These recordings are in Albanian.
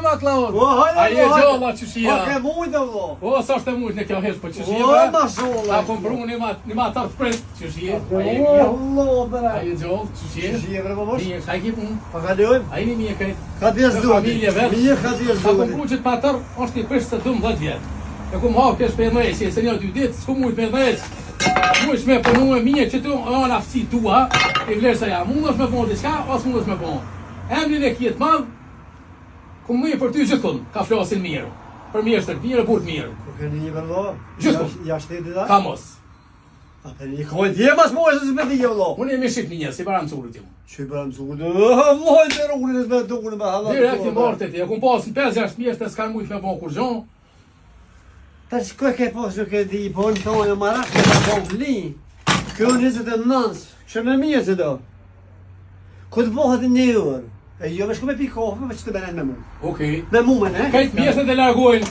ma Klaud. Ai e gjalla çushia. Po ke mujt vëlla. O sa është mujt në kjo hesh po çushia. O mashallah. Ta kompruni ma ta prit çushia. Allah bra. Ai e gjall çushia. Çushia bra babosh. Ni sa ki pun. Pa kalojm. Ai ni mirë kë. Ka dia zot. Familja vet. Mirë ka dia Sa zot. kompruni pa tar është i peshë 12 vjet. E kum ha kesh për mëse, se një 2 ditë, s'ku mujt me mëse. Mush me punu e mirë që tu on aftësi tua, e vlerësa ja, mundesh me bën diçka, as mundesh me bën. Emrin e kiet madh, ku më për ty gjithkund, ka flasin mirë. Për mirë të mirë, burr mirë. Po keni një vëlla. Ja shtetit da. Ka mos. A për një kohë dhe mas mos se me di vëlla. Unë jam shit një, si para mësurit tim. Çi bëram zugut. Vllai të rrugën me dukun me hallat. Direkt i mortet, ja kum pas 5-6 mjesë të s'kan mujt me bën kur gjon. Tash ku ke pasur që di po në tonë marak me ta vli. Kjo 29, që në mirë se do. Ku të bëhet një orë. E jo me shku me pi kohë, me që të benen me mu. Okej. Me mu me ne? Kajt mjesët e largojnë.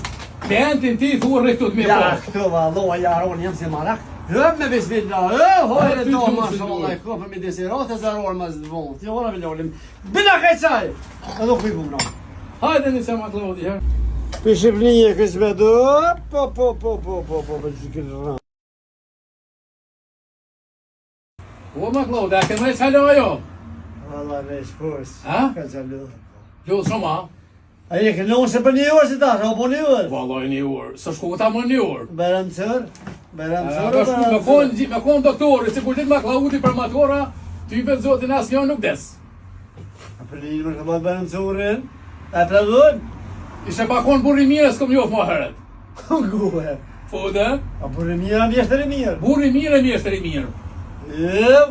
Klientin ti thurë këtu të mirë Ja, po. këto valloha jaron jam se marak. Hëm me bismillah, hojre to mashallah, e kopë me desirate zaror mas dvon. Ti ora me lolim. Bina kajçaj. A do kuj bum no. Hajde një sama Klaudi, ha. Për Shqipërinë kësë me do, po, që këtë rëmë. O ma Klaudi, a ke me qalo ajo? Valla me shpës. Ha? Ka qalu. Ljullë shumë, ha? A je ke nënë se për një orë si ta, po një orë? Vallaj një orë, së shku këta më një orë. Berem cër, Me konë doktori, si kur dit ma Klaudi për matura, ty për zotin asë një nuk des. A për një më këmë berem cërin, e pradun? Ishe pa konë burri mirë, s'kom njofë ma heret. Guhe. Po dhe? A për një mirë, mjeshtër i mirë. Burri mirë e mjeshtër i mirë.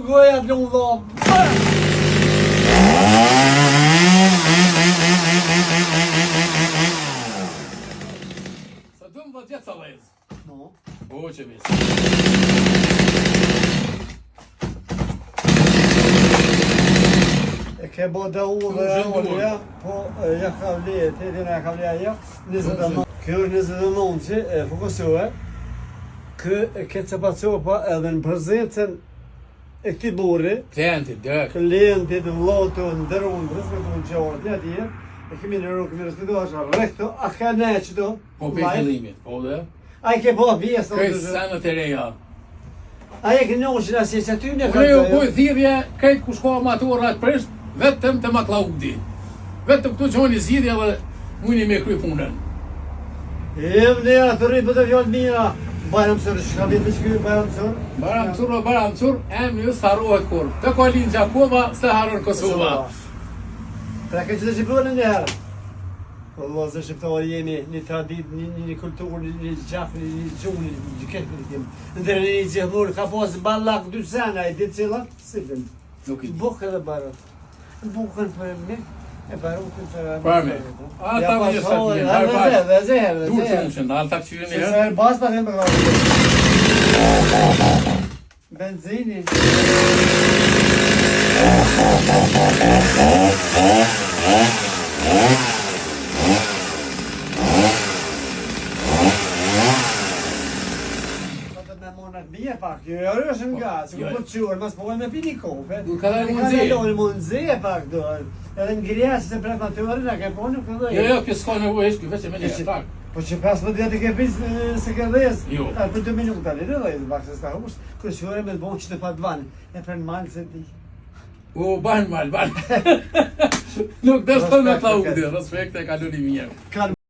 Goja të një dhomë. Sa 12 vjetë sa lezë. No. O që misë. E ke bo da u dhe olja, po ja ka vle, te dina ka vle aja, 29. Kjo është 29 që e fokusohe, kë e ke cepacopa edhe në përzetën e këti burri, Klientit, dërë. klientit, vlotu, ndërun, respektu në qorët, një atje, e kemi në rrugë, kemi respektu asha, rekto, a ka ne që do, Po për fillimit, po dhe? a i ke bo pjesë, Krejtë sanët e reja. a i ke njohë që nësi që ty në Unë ju boj thirrje, krejtë ku shkoha matura atë prisht, vetëm të ma Klaudi. Vetëm këtu që unë i zgjidhja dhe mujni me kry punën. E më atë rritë për të fjallë mira, bajram sërë, shka vitë që kërë bajram sërë? Baram cur, emri s'harrohet kur. Të kolin Gjakova, se harron Kosova. Pra ke që të shqiptonë një herë. Allah, zë shqiptarë jemi një tradit, një kulturë, një gjafë, një gjunë, një këtë këtë tim. Ndërë një gjehmur, ka posë ballak 2 sena, e ditë cilat, si vim. Nuk i. Bukë edhe barët. Bukën për me, e barukën për me. Për me. A ta më një shatë një, harë bashkë. Dhe Dur shumëshën, alë ta këqyri një. Se bas pa them për benzini. Bie pak, jo është nga, se ku po të qurë, mas po e me pini kope. Nuk ka dhe mundësi. Ka dhe mundësi e pak do. Edhe ngriasë se pret naturin, a ke po nuk të dhe. Jo, kjo s'ka nevojë, kjo veç e me një shtak. Po që 15 vjetë ke pisë se ke dhez. Jo. Për 2 minuta, dhe dhe bakë se sta hush, kërëshore me të bon që të pat vanë, e për në malë se ti. O, banë. Nuk dhe shtë me Klaudi, respekt e kalori mirë.